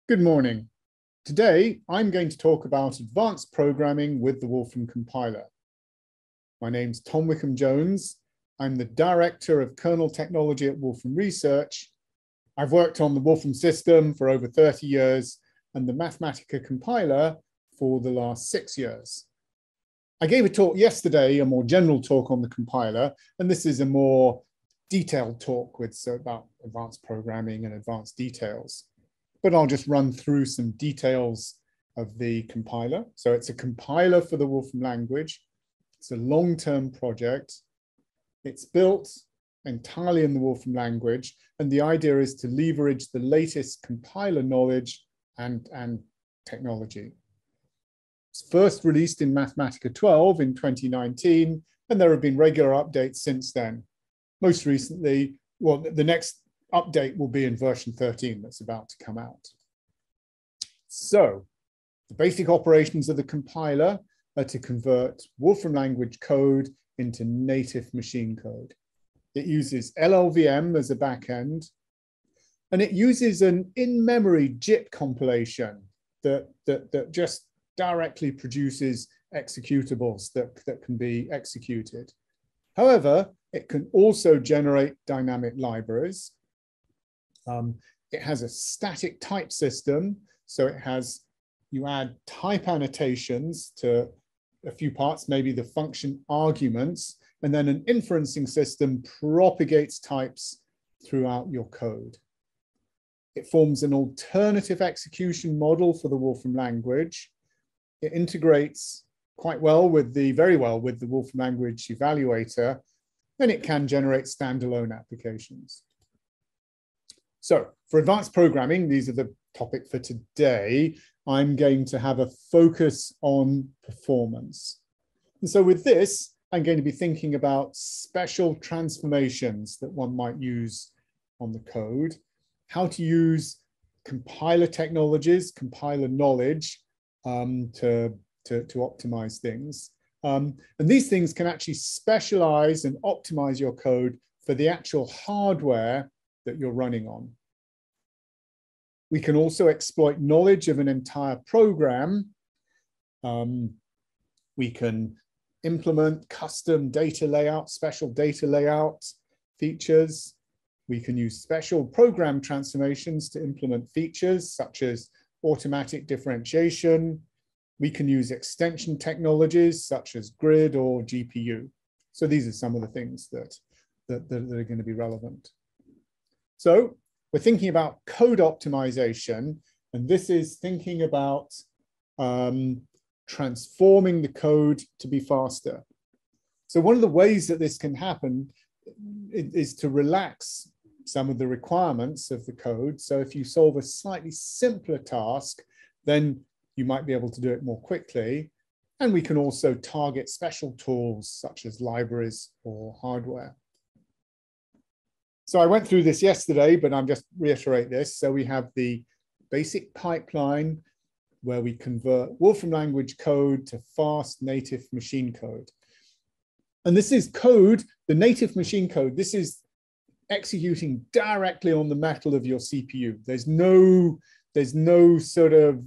Good morning. Today, I'm going to talk about advanced programming with the Wolfram Compiler. My name's Tom Wickham-Jones. I'm the Director of Kernel Technology at Wolfram Research. I've worked on the Wolfram system for over 30 years and the Mathematica compiler for the last 6 years. I gave a talk yesterday, a more general talk on the compiler, and this is a more detailed talk about advanced programming and advanced details. But I'll just run through some details of the compiler. So it's a compiler for the Wolfram language. It's a long-term project. It's built entirely in the Wolfram language. And the idea is to leverage the latest compiler knowledge and technology. It's first released in Mathematica 12 in 2019, and there have been regular updates since then. Most recently, well, the next update will be in version 13 that's about to come out. So the basic operations of the compiler are to convert Wolfram language code into native machine code. It uses LLVM as a backend, and it uses an in-memory JIT compilation that just directly produces executables that can be executed. However, it can also generate dynamic libraries. It has a static type system, so you add type annotations to a few parts, maybe the function arguments, and then an inferencing system propagates types throughout your code. It forms an alternative execution model for the Wolfram language. It integrates very well with the Wolfram language evaluator, and it can generate standalone applications. So for advanced programming, these are the topic for today. I'm going to have a focus on performance. And so with this, I'm going to be thinking about special transformations that one might use on the code, how to use compiler technologies, compiler knowledge to optimize things. And these things can actually specialize and optimize your code for the actual hardware that you're running on. We can also exploit knowledge of an entire program. We can implement custom data layout, special data layout features. We can use special program transformations to implement features such as automatic differentiation. We can use extension technologies such as grid or GPU. So these are some of the things that are going to be relevant. So we're thinking about code optimization, and this is thinking about transforming the code to be faster. So one of the ways that this can happen is to relax some of the requirements of the code. So if you solve a slightly simpler task, then you might be able to do it more quickly. And we can also target special tools such as libraries or hardware. So I went through this yesterday, but I'm just reiterate this. So we have the basic pipeline where we convert Wolfram language code to fast native machine code. And this is code, the native machine code. This is executing directly on the metal of your CPU. There's no sort of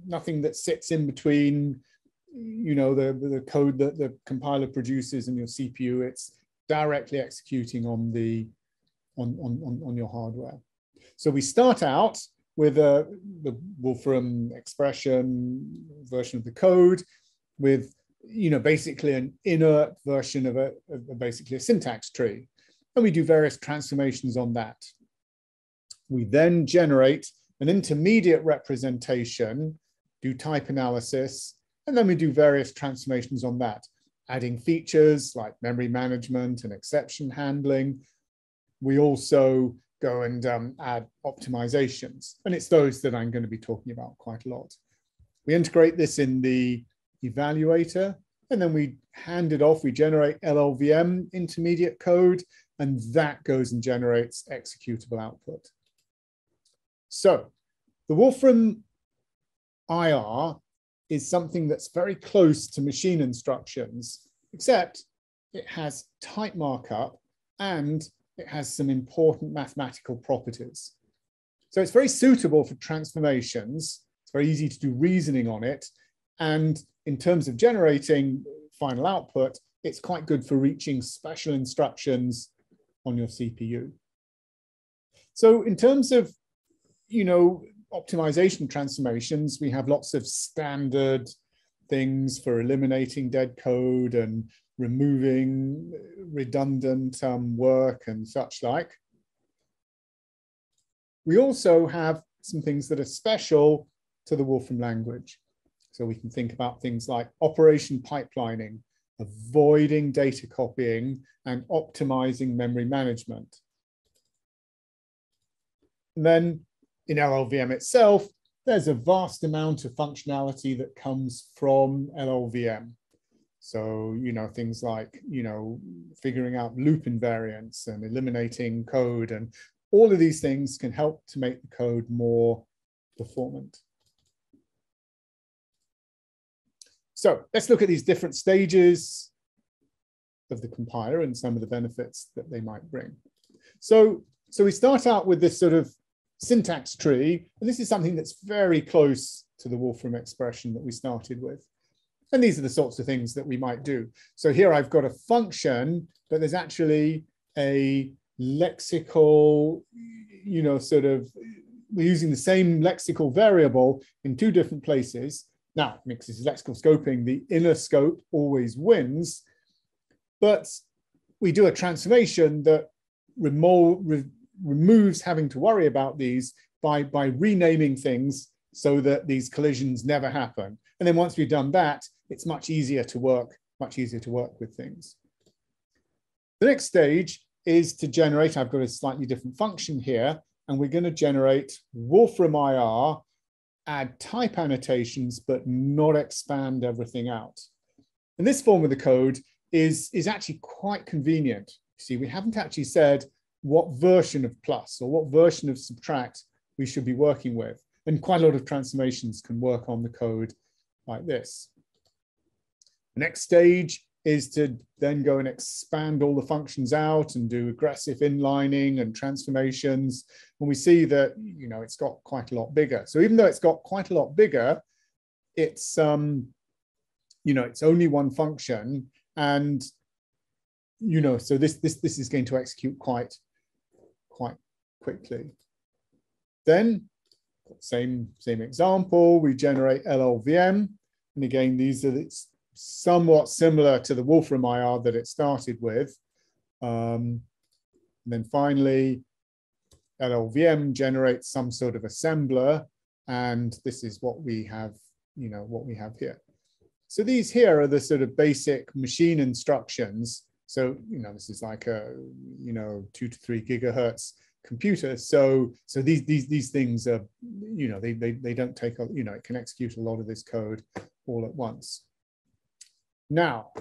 nothing that sits in between, you know, the code that the compiler produces and your CPU. It's directly executing on your hardware. So we start out with the Wolfram expression version of the code with, you know, basically an inert version of basically a syntax tree. And we do various transformations on that. We then generate an intermediate representation, do type analysis, and then we do various transformations on that, adding features like memory management and exception handling. We also go and add optimizations, and it's those that I'm going to be talking about quite a lot. We integrate this in the evaluator, and then we hand it off. We generate LLVM intermediate code, and that goes and generates executable output. So the Wolfram IR is something that's very close to machine instructions, except it has type markup and it has some important mathematical properties. So it's very suitable for transformations. It's very easy to do reasoning on it. And in terms of generating final output, it's quite good for reaching special instructions on your CPU. So in terms of, optimization transformations, we have lots of standard things for eliminating dead code and removing redundant work and such like. We also have some things that are special to the Wolfram language. So we can think about things like operation pipelining, avoiding data copying, and optimizing memory management. And then in LLVM itself, there's a vast amount of functionality that comes from LLVM. So, things like, figuring out loop invariants and eliminating code, and all of these things can help to make the code more performant. So let's look at these different stages of the compiler and some of the benefits that they might bring. So we start out with this sort of syntax tree, and this is something that's very close to the Wolfram expression that we started with. And these are the sorts of things that we might do. So here I've got a function, but there's actually a lexical, we're using the same lexical variable in two different places. Now, because this is lexical scoping, the inner scope always wins, but we do a transformation that removes having to worry about these by renaming things so that these collisions never happen. And then once we've done that, it's much easier to work with things. The next stage is to generate, I've got a slightly different function here, and we're going to generate Wolfram IR, add type annotations, but not expand everything out. And this form of the code is actually quite convenient. See, we haven't actually said what version of plus or what version of subtract we should be working with. And quite a lot of transformations can work on the code like this. The next stage is to then go and expand all the functions out and do aggressive inlining and transformations. And we see that, it's got quite a lot bigger. So even though it's got quite a lot bigger, it's, it's only one function. And, so this is going to execute quite quickly. Then, same example, we generate LLVM. And again, these are somewhat similar to the Wolfram IR that it started with. And then finally, LLVM generates some sort of assembler, and this is what we have, what we have here. So these here are the sort of basic machine instructions. So, this is like a, 2 to 3 gigahertz computer. So these things are, they don't take, it can execute a lot of this code all at once. Now,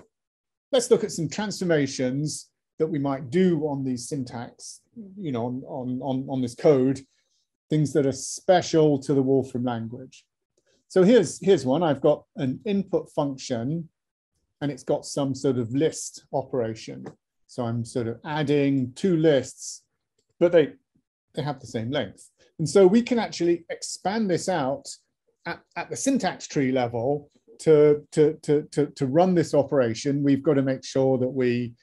let's look at some transformations that we might do on these syntax, on this code, things that are special to the Wolfram language. So here's one. I've got an input function, and it's got some sort of list operation. So I'm sort of adding two lists, but they have the same length. And so we can actually expand this out at the syntax tree level. To run this operation, we've got to make sure that we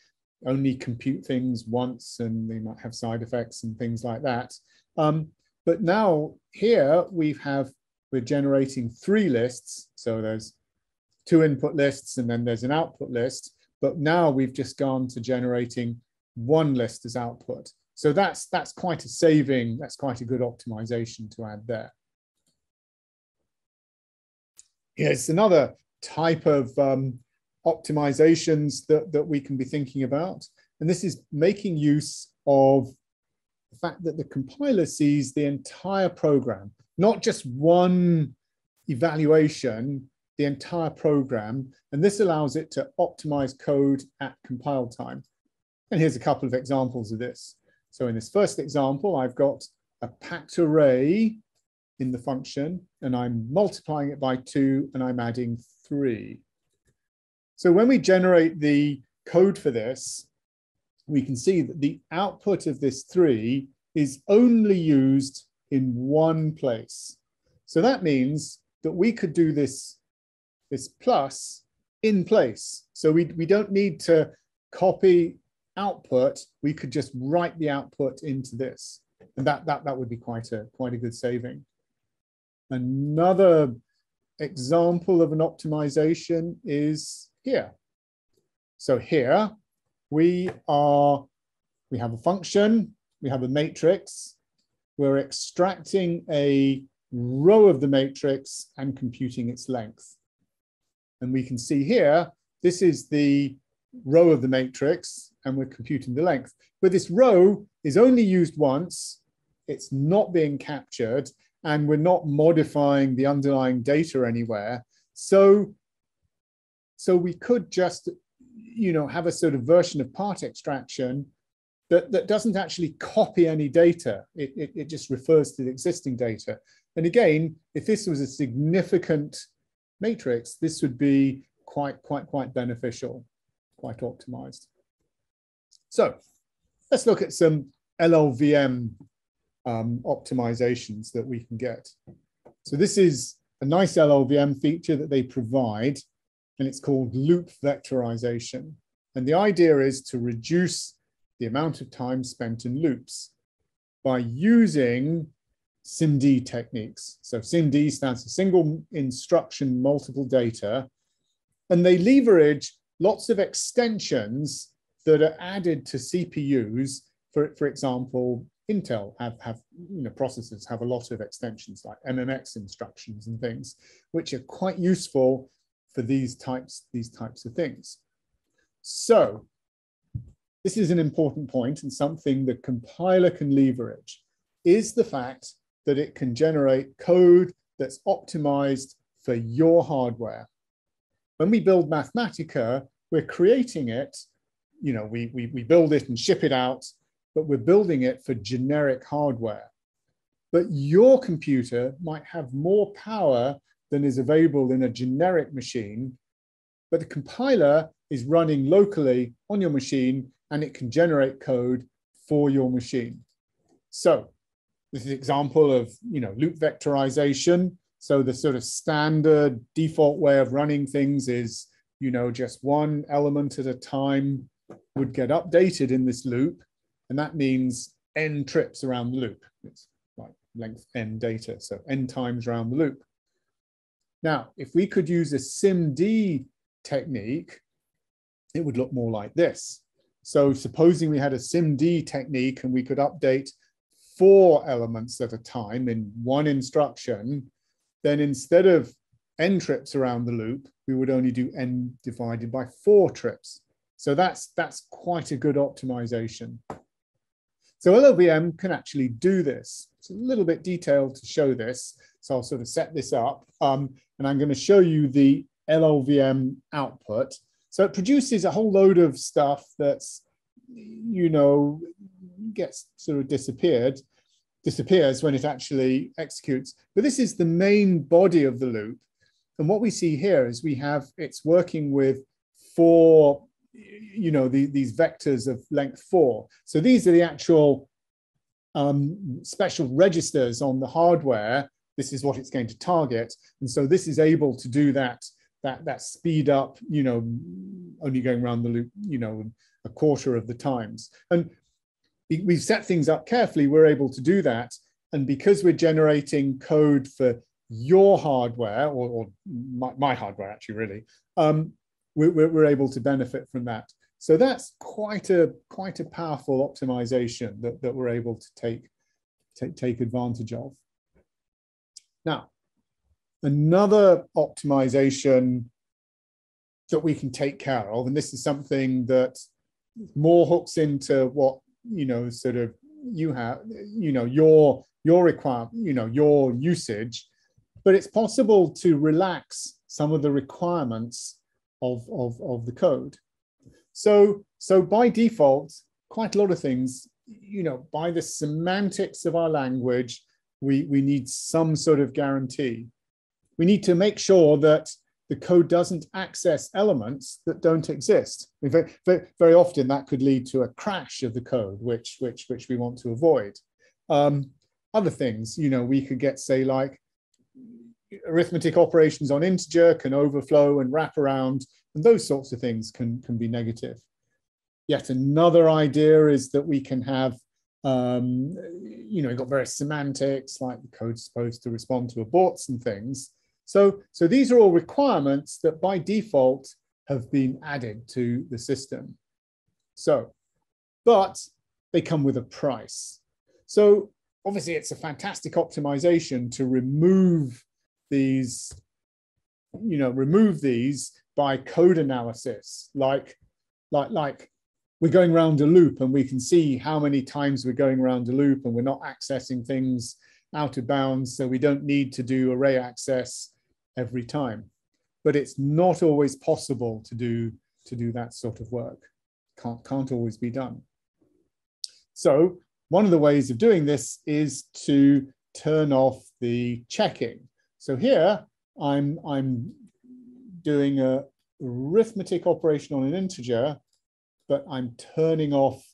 only compute things once, and they might have side effects and things like that. But now here we're generating 3 lists. So there's 2 input lists, and then there's an output list. But now we've just gone to generating 1 list as output. So that's quite a saving. That's quite a good optimization to add there. Here's another type of optimizations that we can be thinking about. And this is making use of the fact that the compiler sees the entire program, not just one evaluation, the entire program. And this allows it to optimize code at compile time. And here's a couple of examples of this. So in this first example, I've got a packed array in the function, and I'm multiplying it by 2, and I'm adding 3. So when we generate the code for this, we can see that the output of this 3 is only used in one place. So that means that we could do this plus in place. So we don't need to copy output. We could just write the output into this. And that would be quite a good saving. Another example of an optimization is here. So here we have a function, we have a matrix, we're extracting a row of the matrix and computing its length. And we can see here, this is the row of the matrix and we're computing the length. But this row is only used once, it's not being captured, and we're not modifying the underlying data anywhere. So we could just, have a sort of version of part extraction that doesn't actually copy any data. It just refers to the existing data. And again, if this was a significant matrix, this would be quite beneficial, quite optimized. So let's look at some LLVM optimizations that we can get. So this is a nice LLVM feature that they provide, and it's called loop vectorization. And the idea is to reduce the amount of time spent in loops by using SIMD techniques. So SIMD stands for single instruction, multiple data, and they leverage lots of extensions that are added to CPUs. For example, Intel have processors have a lot of extensions like MMX instructions and things, which are quite useful for these types of things. So this is an important point, and something the compiler can leverage is the fact that it can generate code that's optimized for your hardware. When we build Mathematica, we're creating it, we build it and ship it out, but we're building it for generic hardware. But your computer might have more power than is available in a generic machine, but the compiler is running locally on your machine and it can generate code for your machine. So this is an example of loop vectorization. So the sort of standard default way of running things is just one element at a time would get updated in this loop, and that means n trips around the loop. It's like length n data, so n times around the loop. Now, if we could use a SIMD technique, it would look more like this. So supposing we had a SIMD technique and we could update 4 elements at a time in one instruction, then instead of n trips around the loop, we would only do n divided by 4 trips. So that's quite a good optimization. So LLVM can actually do this. It's a little bit detailed to show this, so I'll sort of set this up, and I'm going to show you the LLVM output. So it produces a whole load of stuff that's, gets sort of disappears when it actually executes. But this is the main body of the loop. And what we see here is it's working with 4, these vectors of length 4. So these are the actual special registers on the hardware. This is what it's going to target. And so this is able to do that speed up, only going around the loop, a quarter of the times. And we've set things up carefully, we're able to do that. And because we're generating code for your hardware, or my hardware actually really, we're able to benefit from that. So that's quite a powerful optimization that we're able to take advantage of. Now, another optimization that we can take care of, and this is something that more hooks into what sort of you have, your requirement, your usage, but it's possible to relax some of the requirements of the code. So by default, quite a lot of things, by the semantics of our language, we need some sort of guarantee. We need to make sure that the code doesn't access elements that don't exist. Very often that could lead to a crash of the code, which we want to avoid. other things. You know, we could get, say, like arithmetic operations on integer can overflow and wrap around, and those sorts of things can be negative. Yet another idea is that we can have, you know, you've got various semantics, like the code's supposed to respond to aborts and things. So these are all requirements that by default have been added to the system. So, but they come with a price. So obviously it's a fantastic optimization to remove these, you know, remove these by code analysis, like we're going around a loop and we can see how many times we're going around a loop and we're not accessing things out of bounds, so we don't need to do array access every time. But it's not always possible to do that sort of work. Can't always be done. So one of the ways of doing this is to turn off the checking. So here I'm doing a arithmetic operation on an integer, but I'm turning off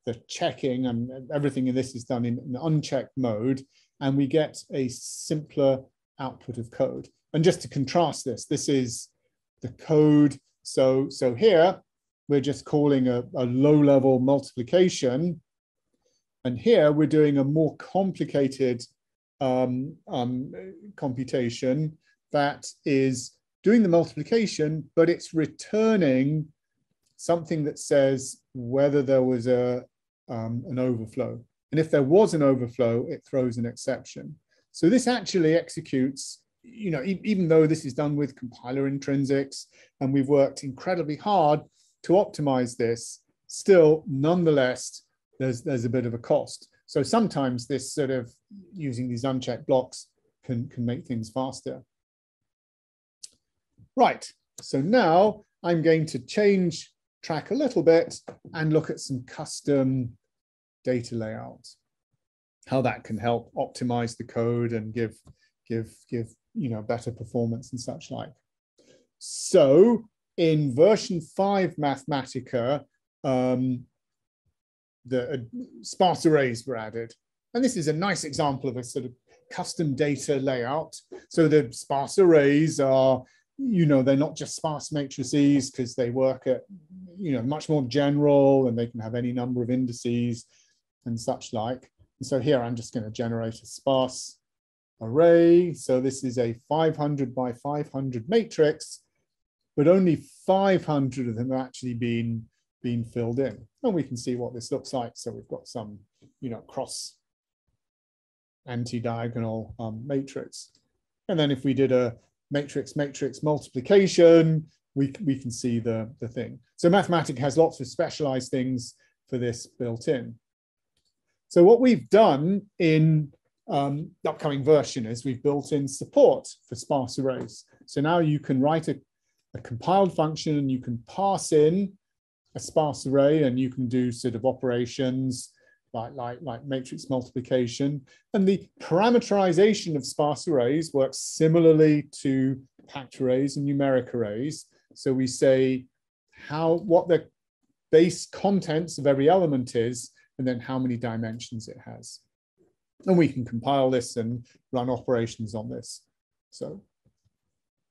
the checking, and everything in this is done in an unchecked mode, and we get a simpler output of code. And just to contrast this, this is the code. So here we're just calling a low-level multiplication, and here we're doing a more complicated computation that is doing the multiplication, but it's returning something that says whether there was an overflow. And if there was an overflow, it throws an exception. So this actually executes, you know, even though this is done with compiler intrinsics, and we've worked incredibly hard to optimize this, still, nonetheless, there's a bit of a cost. So sometimes this sort of using these unchecked blocks can make things faster. Right, so now I'm going to change track a little bit and look at some custom data layouts, how that can help optimize the code and give you know, better performance and such like. So in version 5 Mathematica, the sparse arrays were added, and this is a nice example of a sort of custom data layout. So the sparse arrays are, you know, they're not just sparse matrices, because they work at, you know, much more general, and they can have any number of indices and such like. And so here I'm just going to generate a sparse array. So this is a 500 by 500 matrix, but only 500 of them have actually been filled in. And we can see what this looks like. So we've got some, you know, cross anti-diagonal matrix. And then if we did a matrix multiplication, we can see the thing. So Mathematica has lots of specialized things for this built in. So what we've done in the upcoming version is we've built in support for sparse arrays. So now you can write a compiled function and you can pass in a sparse array, and you can do sort of operations like matrix multiplication. And the parameterization of sparse arrays works similarly to packed arrays and numeric arrays. So we say what the base contents of every element is, and then how many dimensions it has. And we can compile this and run operations on this. So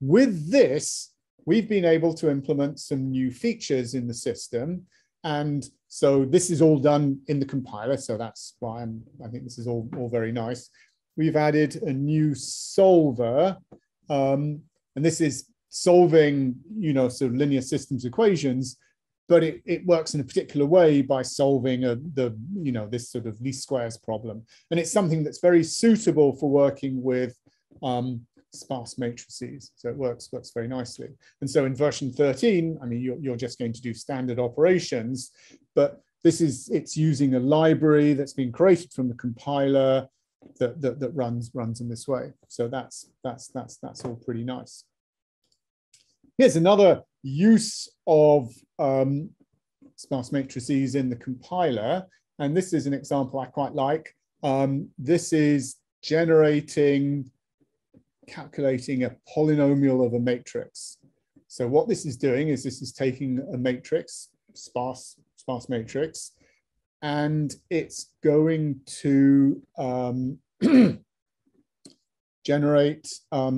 with this, we've been able to implement some new features in the system. And so this is all done in the compiler. So that's why I think this is all very nice. We've added a new solver, and this is solving, you know, sort of linear systems equations, but it works in a particular way by solving you know, this sort of least squares problem. And it's something that's very suitable for working with sparse matrices. So it works very nicely. And so in version 13, I mean, you're just going to do standard operations, but it's using a library that's been created from the compiler that runs in this way. So that's all pretty nice. Here's another use of sparse matrices in the compiler, and this is an example I quite like. This is calculating a polynomial of a matrix. So what this is doing is this is taking a matrix, sparse matrix, and it's going to generate a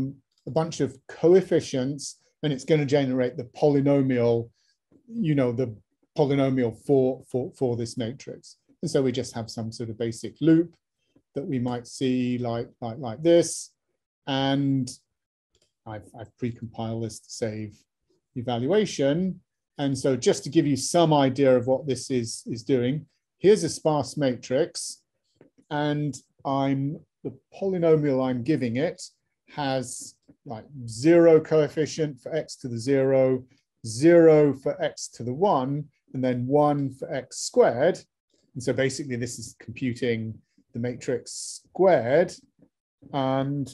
bunch of coefficients, and it's going to generate the polynomial, the polynomial for this matrix. And so we just have some sort of basic loop that we might see like this. And I've pre-compiled this to save evaluation. And so just to give you some idea of what this is doing, here's a sparse matrix, and the polynomial I'm giving it has like 0 coefficient for x to the 0, 0 for x to the 1, and then 1 for x squared. And so basically this is computing the matrix squared. And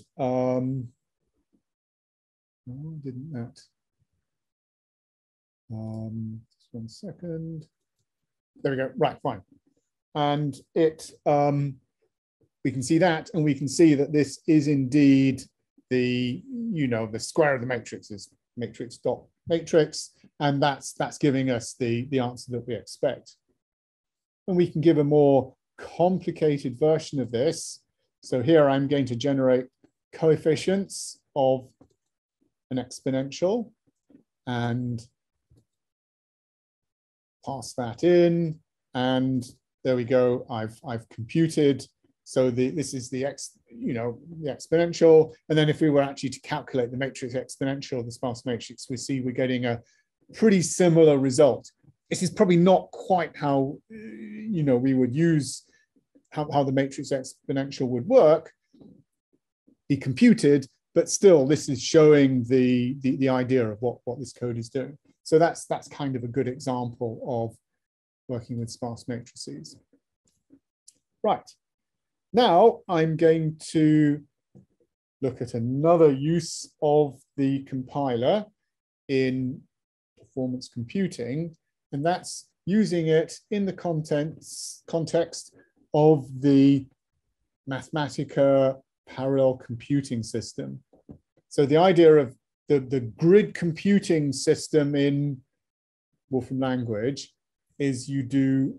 didn't that? Just 1 second. There we go. Right, fine. And it we can see that, and we can see that this is indeed the the square of the matrix is matrix dot matrix, and that's giving us the answer that we expect. And we can give a more complicated version of this. So here I'm going to generate coefficients of an exponential and pass that in, and there we go. I've computed. So this is the the exponential, and then if we were actually to calculate the matrix exponential of the sparse matrix, we see we're getting a pretty similar result. This is probably not quite how we would use how the matrix exponential would work, be computed, but still this is showing the idea of what this code is doing. So that's kind of a good example of working with sparse matrices. Right. Now I'm going to look at another use of the compiler in performance computing, and that's using it in the context of the Mathematica parallel computing system. So the idea of the grid computing system in Wolfram language is you do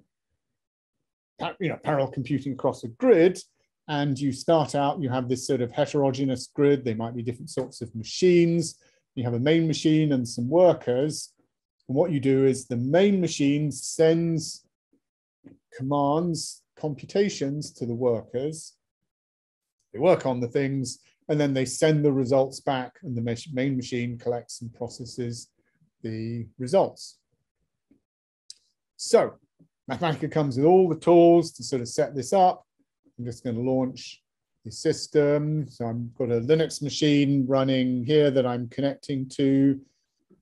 parallel computing across a grid, and you start out, you have this sort of heterogeneous grid. They might be different sorts of machines. You have a main machine and some workers. And what you do is the main machine sends commands, computations to the workers. They work on the things, and then they send the results back, and the main machine collects and processes the results. So Mathematica comes with all the tools to sort of set this up. I'm just going to launch the system. So I've got a Linux machine running here that I'm connecting to,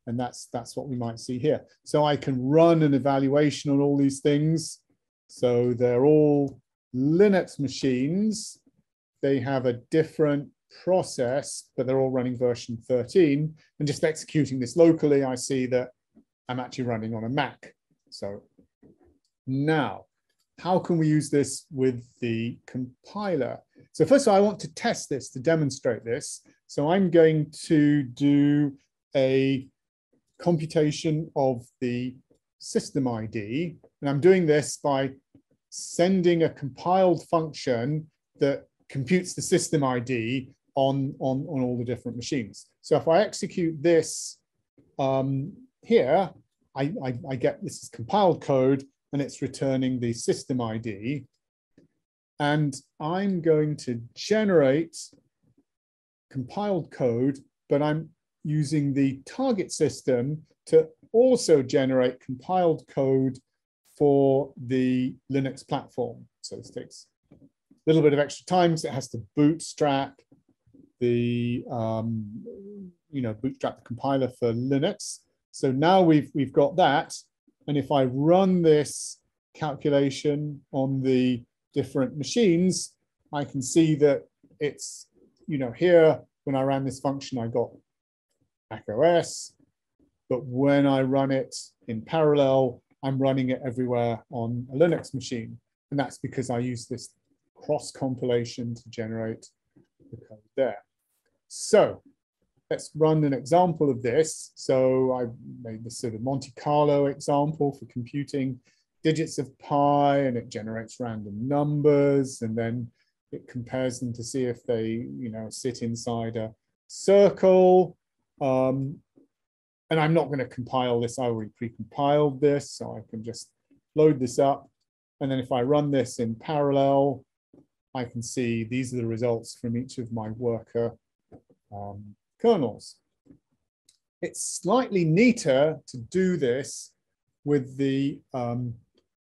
and that's what we might see here. So I can run an evaluation on all these things. So they're all Linux machines. They have a different process, but they're all running version 13. And just executing this locally, I see that I'm actually running on a Mac. So now, how can we use this with the compiler? So first of all, I want to test this to demonstrate this. So I'm going to do a computation of the system ID. And I'm doing this by sending a compiled function that computes the system ID on all the different machines. So if I execute this here, I get this is compiled code, and it's returning the system ID. And I'm going to generate compiled code, but I'm using the target system to also generate compiled code for the Linux platform. So this takes a little bit of extra time because it has to bootstrap the bootstrap the compiler for Linux. So now we've got that. And if I run this calculation on the different machines, I can see that it's, here, when I ran this function, I got macOS, but when I run it in parallel, I'm running it everywhere on a Linux machine. And that's because I use this cross compilation to generate the code there. So let's run an example of this. So I made this sort of Monte Carlo example for computing digits of pi, and it generates random numbers. And then It compares them to see if they, you know, sit inside a circle. And I'm not going to compile this. I already pre-compiled this, so I can just load this up. And then if I run this in parallel, I can see these are the results from each of my worker kernels. It's slightly neater to do this with the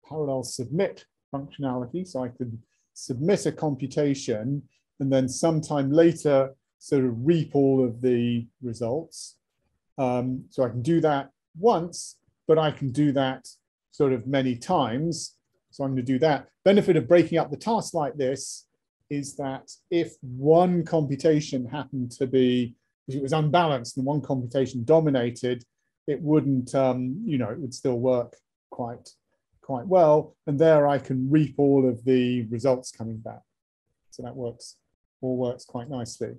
parallel submit functionality. So I could submit a computation and then sometime later sort of reap all of the results. So I can do that once, but I can do that sort of many times. So I'm going to do that. Benefit of breaking up the task like this is that if one computation happened to be, if it was unbalanced and one computation dominated, it wouldn't, you know, it would still work quite well. And there I can reap all of the results coming back. So that all works quite nicely.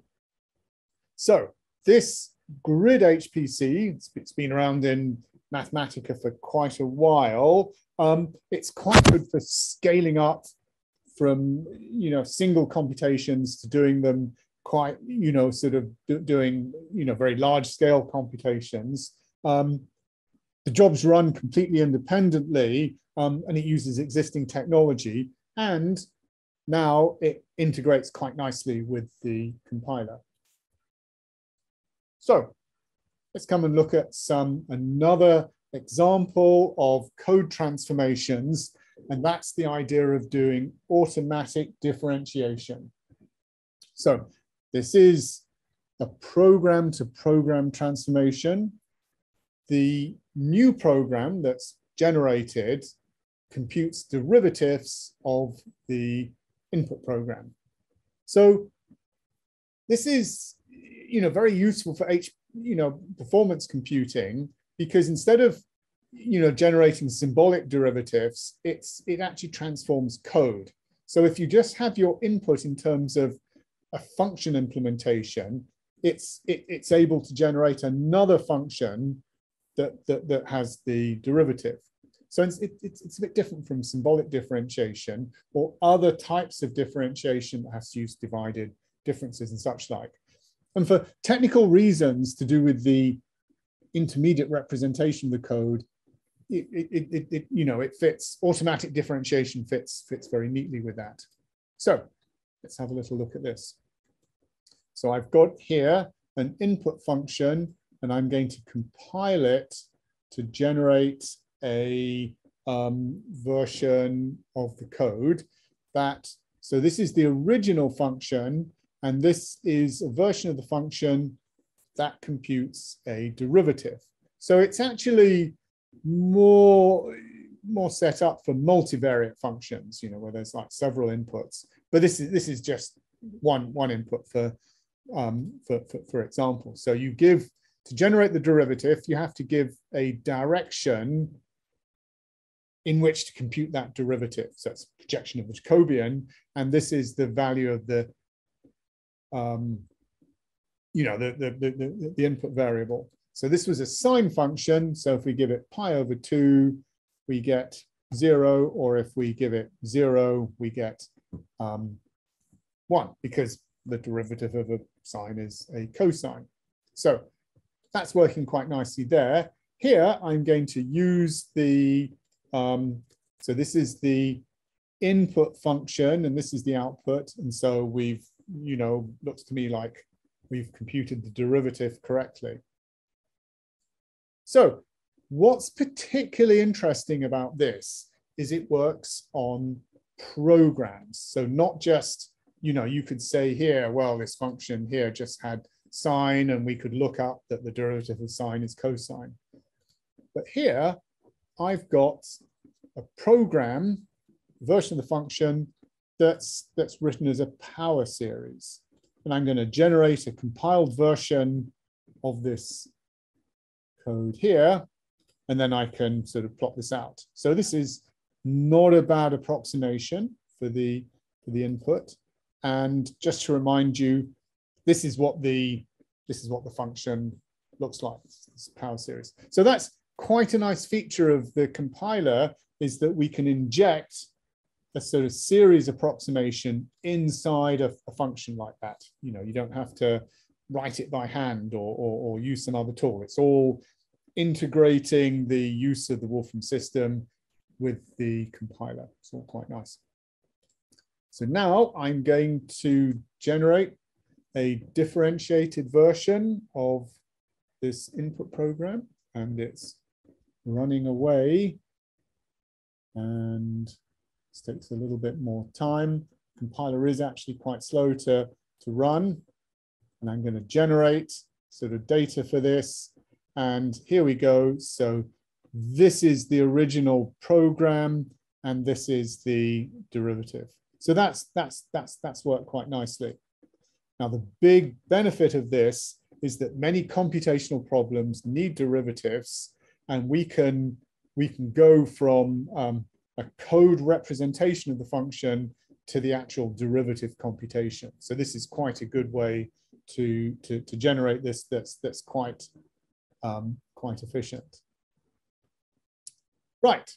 So this grid HPC, it's been around in Mathematica for quite a while. It's quite good for scaling up from, you know, single computations to doing them quite, you know, sort of doing, you know, very large scale computations. The jobs run completely independently, and it uses existing technology, and now it integrates quite nicely with the compiler. So let's come and look at another example of code transformations, and that's the idea of doing automatic differentiation. So this is a program-to-program transformation. The new program that's generated computes derivatives of the input program. So this is, you know, very useful for performance computing, because instead of, you know, generating symbolic derivatives, it actually transforms code. So if you just have your input in terms of a function implementation, it's able to generate another function that has the derivative. So it's a bit different from symbolic differentiation or other types of differentiation that has to use divided differences and such like. And for technical reasons to do with the intermediate representation of the code, it fits. Automatic differentiation fits very neatly with that. So let's have a little look at this. So I've got here an input function, and I'm going to compile it to generate a version of the code so this is the original function, and this is a version of the function that computes a derivative. So it's actually more set up for multivariate functions, you know, where there's like several inputs. But this is just one input for example. So you give, to generate the derivative, you have to give a direction in which to compute that derivative. So it's a projection of the Jacobian, and this is the value of the the input variable. So this was a sine function. So if we give it pi over 2, we get 0, or if we give it 0, we get 1, because the derivative of a sine is a cosine. So that's working quite nicely there. Here, I'm going to use the, so this is the input function, and this is the output. And so we've, you know, looks to me like we've computed the derivative correctly. So what's particularly interesting about this is it works on programs. So not just, you know, you could say here, well, this function here just had sine, and we could look up that the derivative of sine is cosine. But here, I've got a program version of the function that's written as a power series. And I'm going to generate a compiled version of this code here, and then I can sort of plot this out. So this is not a bad approximation for the input. And just to remind you, this is what the function looks like, this power series. So that's quite a nice feature of the compiler, is that we can inject a sort of series approximation inside a function like that. You know, you don't have to write it by hand or use some other tool. It's all integrating the use of the Wolfram system with the compiler. It's all quite nice. So now I'm going to generate a differentiated version of this input program, and it's running away, and this takes a little bit more time. Compiler is actually quite slow to run, and I'm going to generate sort of data for this, and here we go. So this is the original program, and this is the derivative. So that's worked quite nicely. Now, the big benefit of this is that many computational problems need derivatives, and we can go from a code representation of the function to the actual derivative computation. So this is quite a good way to generate this. That's quite efficient. Right,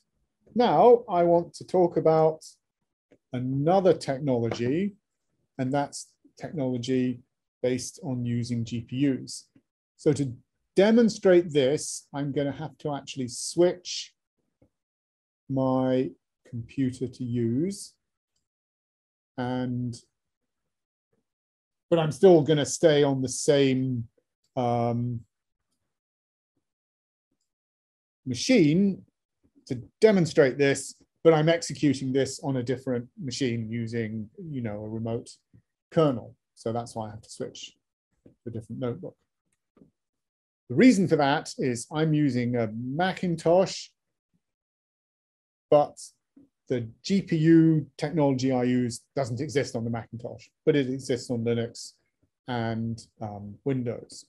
now I want to talk about another technology, and that's technology based on using GPUs. So to demonstrate this, I'm going to have to actually switch my computer to use, but I'm still going to stay on the same machine to demonstrate this, but I'm executing this on a different machine using, you know, a remote kernel. So that's why I have to switch to a different notebook. The reason for that is I'm using a Macintosh, but the GPU technology I use doesn't exist on the Macintosh, but it exists on Linux and Windows.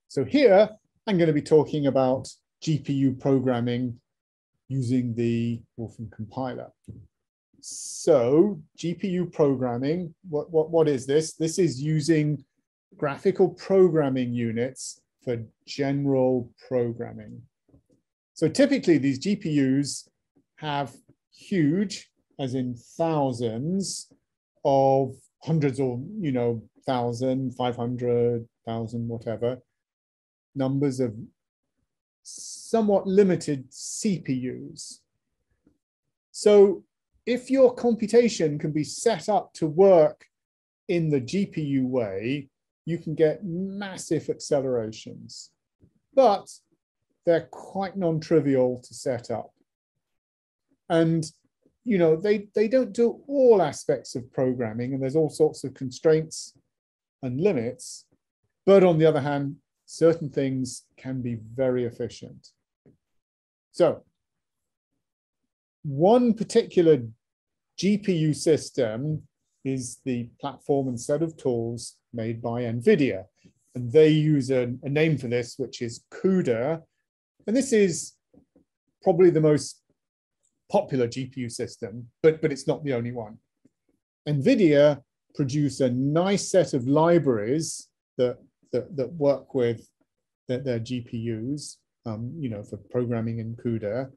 So here I'm going to be talking about GPU programming using the Wolfram compiler. So GPU programming, what is this? This is using graphical programming units for general programming. So typically these GPUs have huge, as in thousands of hundreds or, you know, 1,000, 500,000, whatever, numbers of somewhat limited CPUs. So if your computation can be set up to work in the GPU way, you can get massive accelerations, but they're quite non-trivial to set up. And, you know, they don't do all aspects of programming, and there's all sorts of constraints and limits. But on the other hand, certain things can be very efficient. So one particular GPU system is the platform and set of tools made by NVIDIA. And they use a name for this, which is CUDA. And this is probably the most popular GPU system, but it's not the only one. NVIDIA produce a nice set of libraries that work with their GPUs, you know, for programming in CUDA.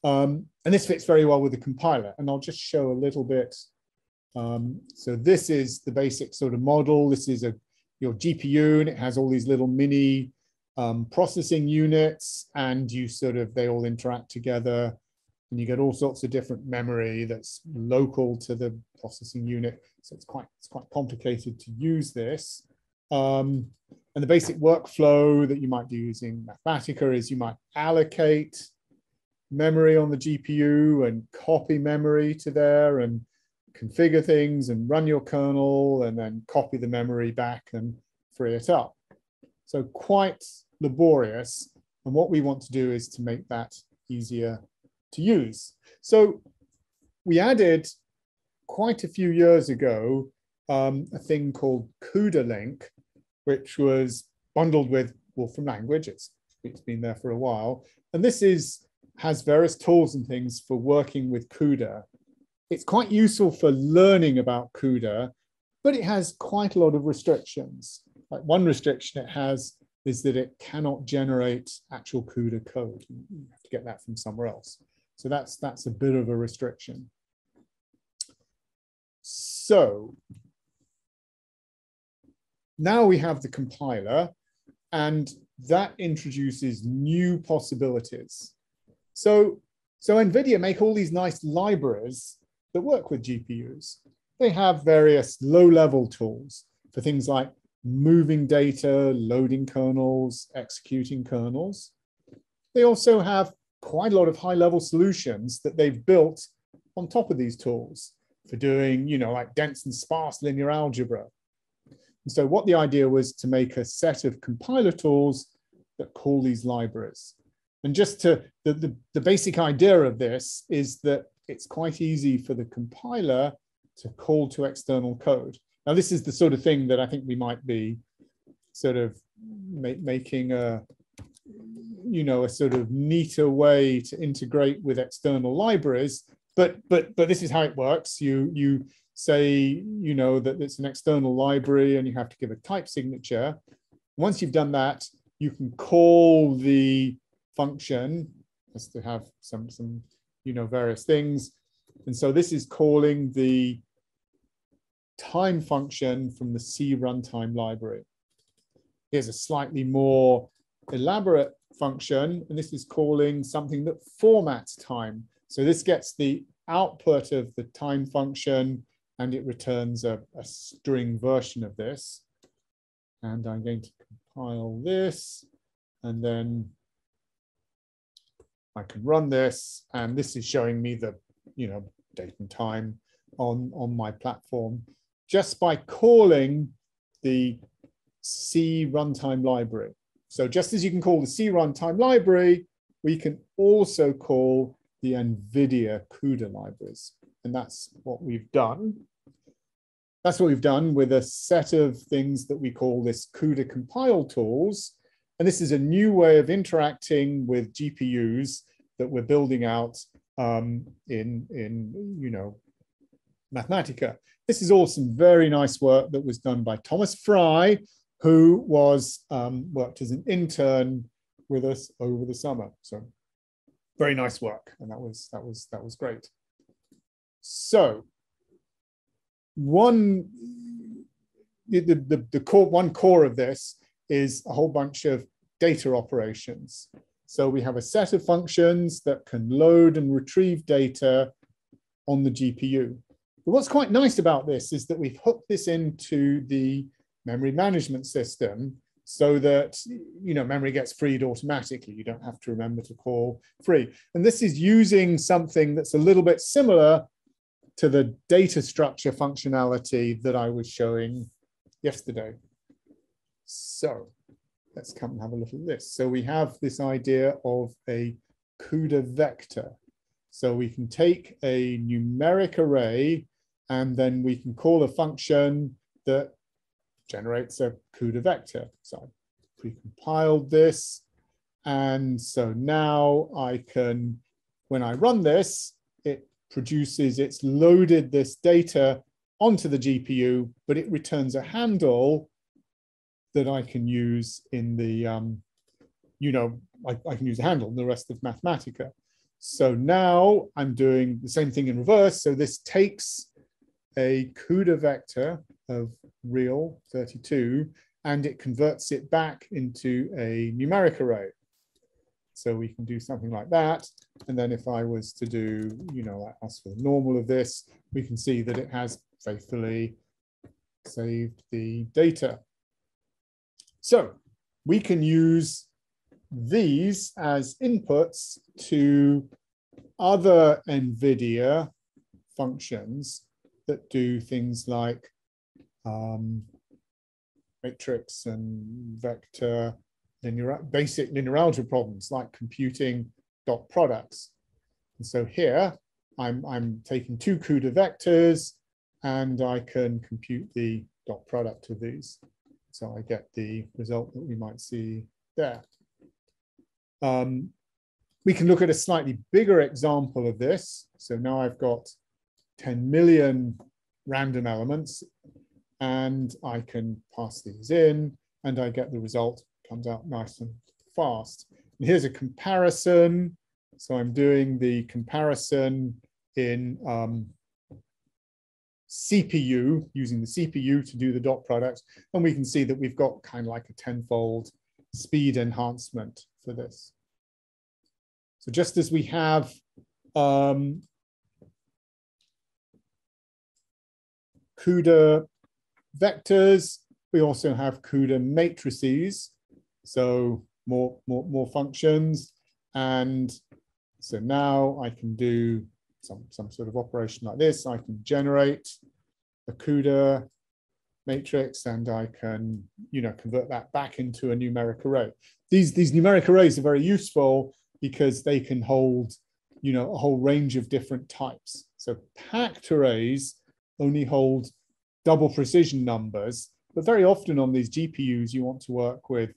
And this fits very well with the compiler. And I'll just show a little bit. So this is the basic sort of model. This is your GPU, and it has all these little mini processing units, and they all interact together, and you get all sorts of different memory that's local to the processing unit. So it's quite complicated to use this. And the basic workflow that you might do using Mathematica is you might allocate memory on the GPU and copy memory to there and configure things and run your kernel and then copy the memory back and free it up. So quite laborious. And what we want to do is to make that easier to use. So we added quite a few years ago a thing called CUDA Link, which was bundled with Wolfram Language. It's been there for a while. And this has various tools and things for working with CUDA. It's quite useful for learning about CUDA, but it has quite a lot of restrictions. Like one restriction it has is that it cannot generate actual CUDA code. You have to get that from somewhere else. So that's a bit of a restriction. So now we have the compiler, and that introduces new possibilities. So NVIDIA make all these nice libraries that work with GPUs. They have various low-level tools for things like moving data, loading kernels, executing kernels. They also have quite a lot of high-level solutions that they've built on top of these tools for doing, like dense and sparse linear algebra. And so what the idea was to make a set of compiler tools that call these libraries. And just to, the basic idea of this is that it's quite easy for the compiler to call to external code. Now, this is the sort of thing that I think we might be sort of making a sort of neater way to integrate with external libraries. But this is how it works. You say, that it's an external library and you have to give a type signature. Once you've done that, you can call the function as to have some various things. And so this is calling the time function from the C runtime library. Here's a slightly more elaborate function, and this is calling something that formats time. So this gets the output of the time function and it returns a string version of this. And I'm going to compile this, and then I can run this, and this is showing me the date and time on my platform just by calling the C runtime library. So just as you can call the C runtime library, we can also call the NVIDIA CUDA libraries. And that's what we've done. That's what we've done with a set of things that we call this CUDA compile tools. And this is a new way of interacting with GPUs that we're building out in Mathematica. This is all some very nice work that was done by Thomas Fry, who was worked as an intern with us over the summer. So very nice work, and that was great. So one core of this is a whole bunch of data operations. So we have a set of functions that can load and retrieve data on the GPU. But what's quite nice about this is that we've hooked this into the memory management system so that memory gets freed automatically. You don't have to remember to call free. And this is using something that's a little bit similar to the data structure functionality that I was showing yesterday. So let's come and have a look at this. So we have this idea of a CUDA vector. So we can take a numeric array and then we can call a function that generates a CUDA vector. So I precompiled this. And so now I can, when I run this, it produces, it's loaded this data onto the GPU, but it returns a handle that I can use in the, I can use a handle in the rest of Mathematica. So now I'm doing the same thing in reverse. So this takes a CUDA vector of real 32, and it converts it back into a numeric array. So we can do something like that. And then if I was to do, ask for the normal of this, we can see that it has faithfully saved the data. So we can use these as inputs to other NVIDIA functions that do things like matrix and vector, basic linear algebra problems like computing dot products. And so here I'm taking two CUDA vectors and I can compute the dot product of these. So I get the result that we might see there. We can look at a slightly bigger example of this. So now I've got 10 million random elements and I can pass these in and I get the result, comes out nice and fast. And here's a comparison. So I'm doing the comparison in CPU, using the CPU to do the dot product. And we can see that we've got kind of like a 10-fold speed enhancement for this. So just as we have CUDA vectors, we also have CUDA matrices, so more functions. And so now I can do some sort of operation like this. I can generate a CUDA matrix, and I can, convert that back into a numeric array. These numeric arrays are very useful because they can hold, a whole range of different types. So packed arrays only hold double precision numbers, but very often on these GPUs, you want to work with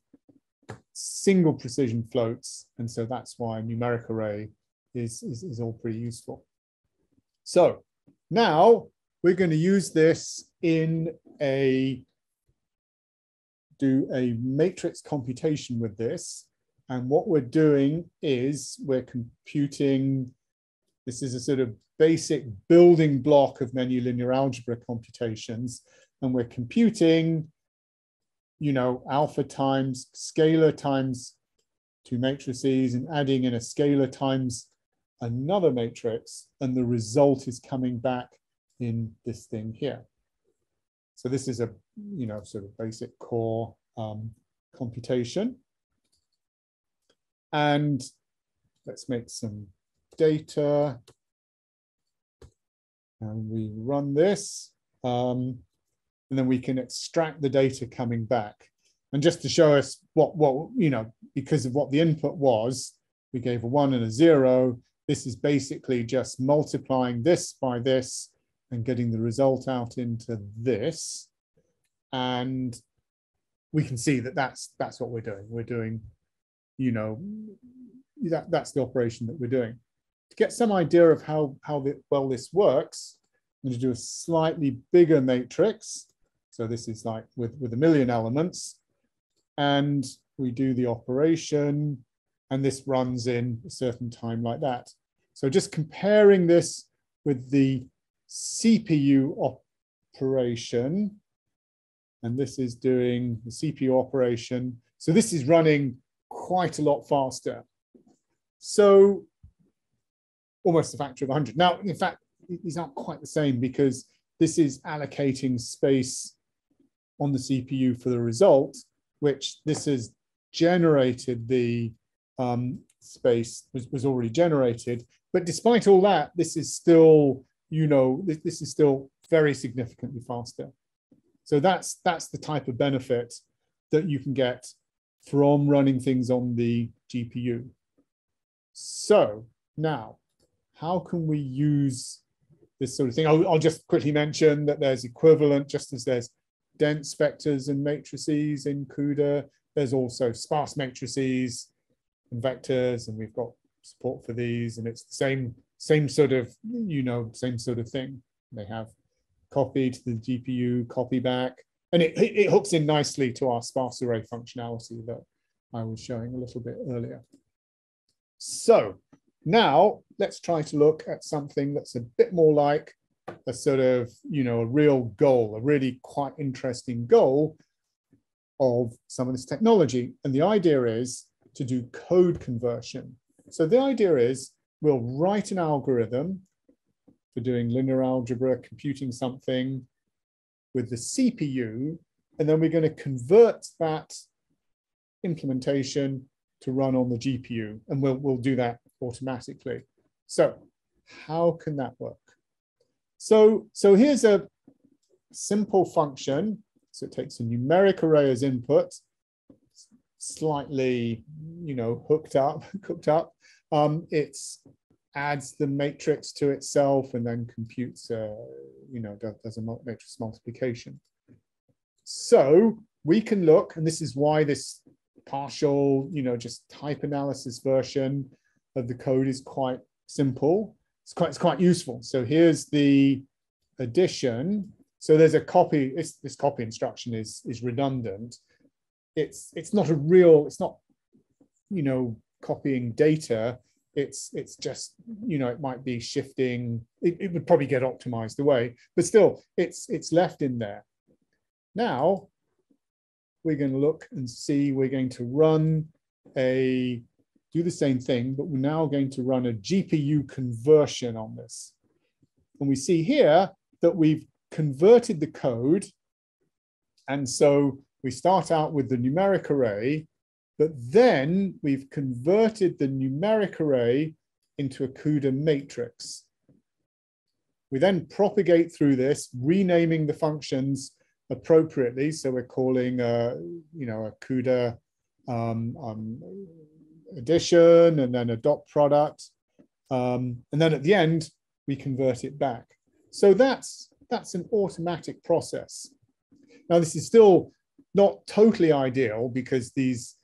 single precision floats. And so that's why a numeric array is all pretty useful. So now we're going to use this in do a matrix computation with this. And what we're doing is we're computing, this is a sort of basic building block of many linear algebra computations. And we're computing, alpha times scalar times two matrices and adding in a scalar times another matrix. And the result is coming back in this thing here. So this is a, sort of basic core computation. And let's make some data. And we run this. And then we can extract the data coming back. And just to show us what because of what the input was, we gave a 1 and a 0. This is basically just multiplying this by this and getting the result out into this. And we can see that that's what we're doing. We're doing, that's the operation that we're doing. To get some idea of how well this works, I'm going to do a slightly bigger matrix. So this is like with 1 million elements. And we do the operation, and this runs in a certain time like that. So just comparing this with the CPU operation, and this is doing the CPU operation. So this is running quite a lot faster. So almost a factor of 100. Now, in fact, these aren't quite the same because this is allocating space on the CPU for the result, which this has generated the space was already generated. But despite all that, this is still, this is still very significantly faster. So that's the type of benefit that you can get from running things on the GPU. So now, how can we use this sort of thing? I'll just quickly mention that there's equivalent, just as there's dense vectors and matrices in CUDA, there's also sparse matrices and vectors, and we've got support for these, and it's the same sort of, same sort of thing. They have copy to the GPU, copy back, and it hooks in nicely to our sparse array functionality that I was showing a little bit earlier. So now let's try to look at something that's a bit more like a sort of, a real goal, a really quite interesting goal of some of this technology. And the idea is to do code conversion. So the idea is we'll write an algorithm for doing linear algebra, computing something with the CPU, and then we're going to convert that implementation to run on the GPU, and we'll do that automatically. So how can that work? So here's a simple function. So it takes a numeric array as input, slightly, cooked up. It adds the matrix to itself and then computes, does a matrix multiplication. So we can look, and this is why this partial, just type analysis version of the code is quite simple. It's quite useful. So here's the addition. So there's a copy. This copy instruction is redundant. It's not a real. It's not, copying data. it's just, you know, it might be shifting, it would probably get optimized away, but still it's left in there. Now we're going to look and see, we're going to run do the same thing, but we're now going to run a GPU conversion on this. And we see here that we've converted the code. And so we start out with the numeric array, but then we've converted the numeric array into a CUDA matrix. We then propagate through this, renaming the functions appropriately. So we're calling you know, a CUDA addition, and then a dot product, and then at the end we convert it back. So that's an automatic process. Now this is still not totally ideal, because these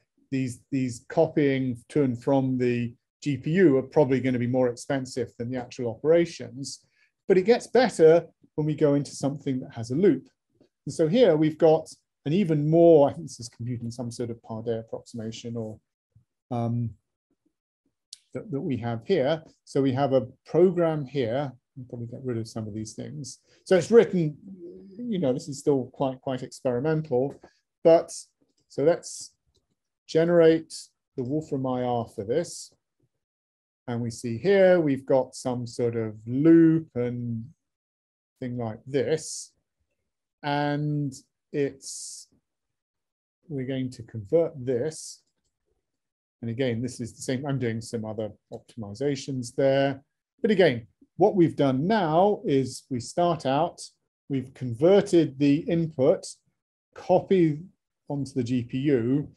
copying to and from the GPU are probably going to be more expensive than the actual operations, but it gets better when we go into something that has a loop. And so here we've got an even more, I think this is computing some sort of Pardet approximation, or that we have here. So we have a program here. I'll probably get rid of some of these things. So it's written, you know, this is still quite experimental, but so let's generate the Wolfram IR for this. And we see here we've got some sort of loop and thing like this. And we're going to convert this. And again, this is the same. I'm doing some other optimizations there. But again, what we've done now is we start out, we've converted the input, copy onto the GPU,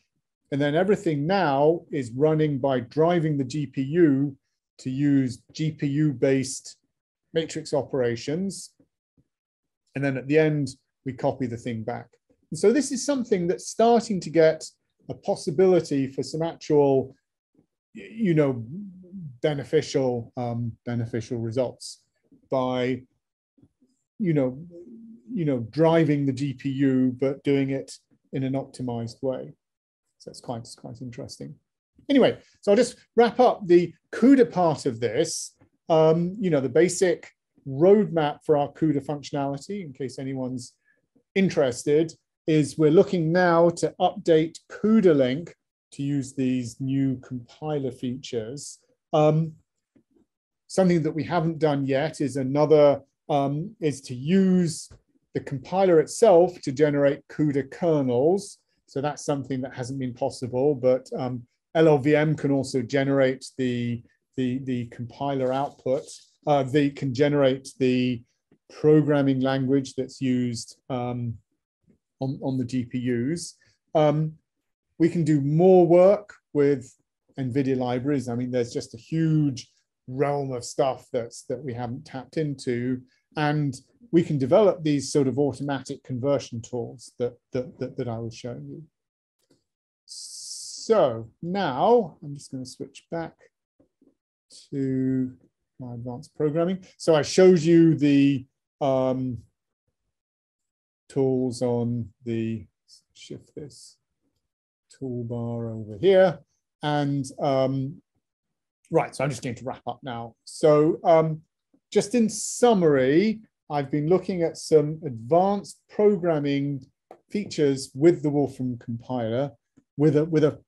and then everything now is running by driving the GPU to use GPU-based matrix operations. And then at the end, we copy the thing back. And so this is something that's starting to get a possibility for some actual, you know, beneficial results by, you know, driving the GPU, but doing it in an optimized way. So it's quite interesting. Anyway, so I'll just wrap up the CUDA part of this. You know, the basic roadmap for our CUDA functionality, in case anyone's interested, is we're looking now to update CUDA link to use these new compiler features. Something that we haven't done yet is is to use the compiler itself to generate CUDA kernels. So that's something that hasn't been possible, but LLVM can also generate the compiler output. They can generate the programming language that's used on the GPUs. We can do more work with NVIDIA libraries. I mean, there's just a huge realm of stuff that we haven't tapped into, and we can develop these sort of automatic conversion tools that I was showing you. So now I'm just going to switch back to my advanced programming. So I showed you the tools on the, shift this toolbar over here. And right, so I'm just going to wrap up now. So just in summary, I've been looking at some advanced programming features with the Wolfram Compiler with a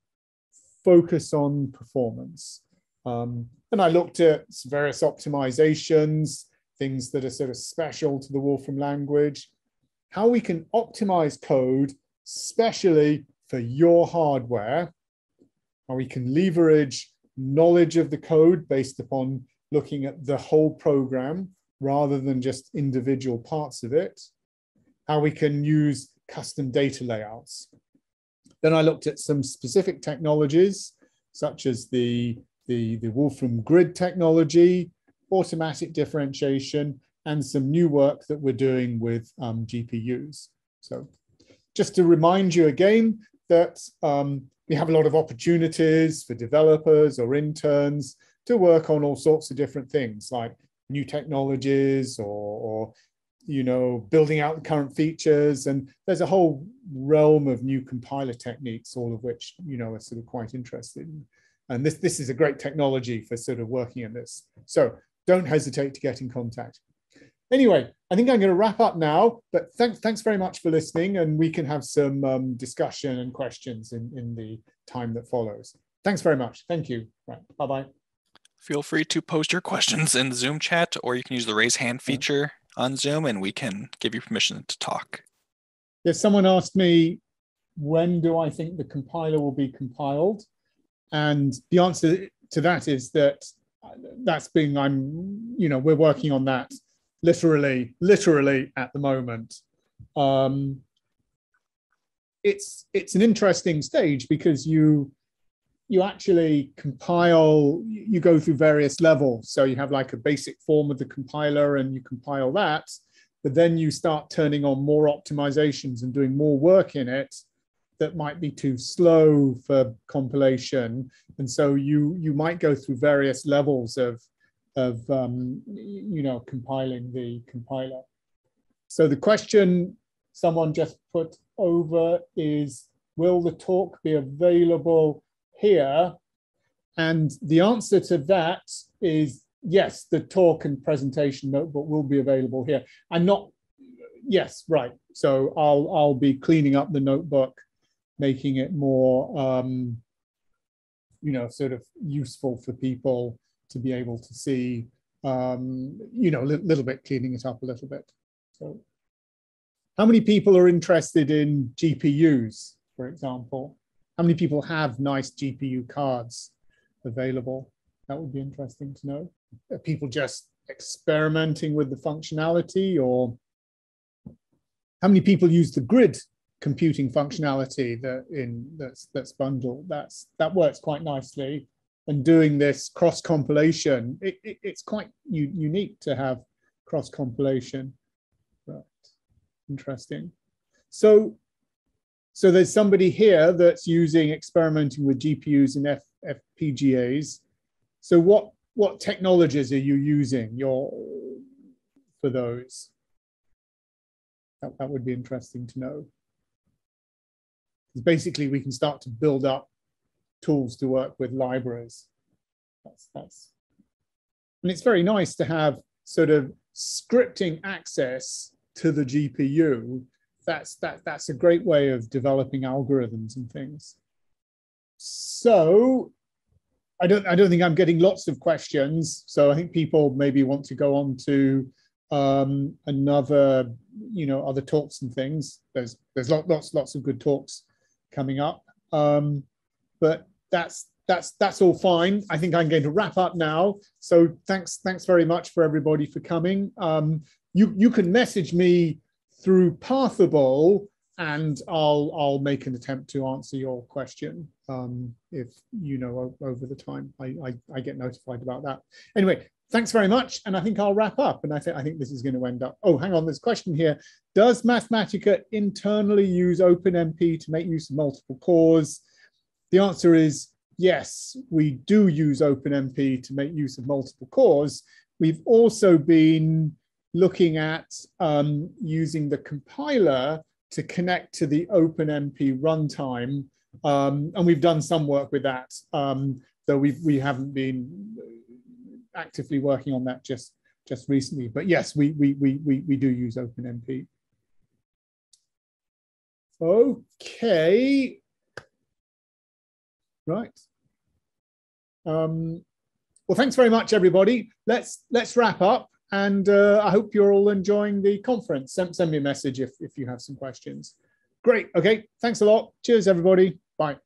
focus on performance. And I looked at various optimizations, things that are sort of special to the Wolfram language, how we can optimize code, especially for your hardware, how we can leverage knowledge of the code based upon looking at the whole program rather than just individual parts of it, how we can use custom data layouts. Then I looked at some specific technologies, such as the Wolfram grid technology, automatic differentiation, and some new work that we're doing with GPUs. So just to remind you again that we have a lot of opportunities for developers or interns to work on all sorts of different things, like new technologies or you know, building out the current features. And there's a whole realm of new compiler techniques, all of which, you know, are sort of quite interesting. And this is a great technology for sort of working in this. So don't hesitate to get in contact. Anyway, I think I'm going to wrap up now, but thanks very much for listening, and we can have some discussion and questions in the time that follows. Thanks very much. Thank you. Right. Bye-bye. Feel free to post your questions in the Zoom chat, or you can use the raise hand feature on Zoom, and we can give you permission to talk. Yes, someone asked me, when do I think the compiler will be compiled? And the answer to that is that we're working on that literally at the moment. It's an interesting stage because you actually compile, you go through various levels. So you have like a basic form of the compiler and you compile that, but then you start turning on more optimizations and doing more work in it that might be too slow for compilation. And so you might go through various levels of compiling the compiler. So the question someone just put over is, will the talk be available here? And the answer to that is yes, the talk and presentation notebook will be available here. Yes, right. So I'll be cleaning up the notebook, making it more, sort of useful for people to be able to see, a little bit, cleaning it up a little bit. So how many people are interested in GPUs, for example? How many people have nice GPU cards available? That would be interesting to know. Are people just experimenting with the functionality, or how many people use the grid computing functionality that's bundled? That works quite nicely. And doing this cross compilation, it's quite unique to have cross compilation. Right. Interesting. So there's somebody here that's experimenting with GPUs and FPGAs. So what technologies are you using for those? That would be interesting to know. Because basically we can start to build up tools to work with libraries. And it's very nice to have sort of scripting access to the GPU. That's a great way of developing algorithms and things. So I don't think I'm getting lots of questions. So I think people maybe want to go on to another, other talks and things. There's lots of good talks coming up. But that's all fine. I think I'm going to wrap up now. So thanks very much for everybody for coming. You can message me through Pathable, and I'll make an attempt to answer your question if over the time I get notified about that. Anyway, thanks very much, and I think I'll wrap up. And I think this is going to end up. Oh, hang on, there's a question here. Does Mathematica internally use OpenMP to make use of multiple cores? The answer is yes, we do use OpenMP to make use of multiple cores. We've also been looking at using the compiler to connect to the OpenMP runtime, and we've done some work with that, though we haven't been actively working on that just recently. But yes, we do use OpenMP. Okay. Right. Well, thanks very much, everybody. Let's wrap up, and I hope you're all enjoying the conference. Send me a message if you have some questions. Great. Okay. Thanks a lot. Cheers, everybody. Bye.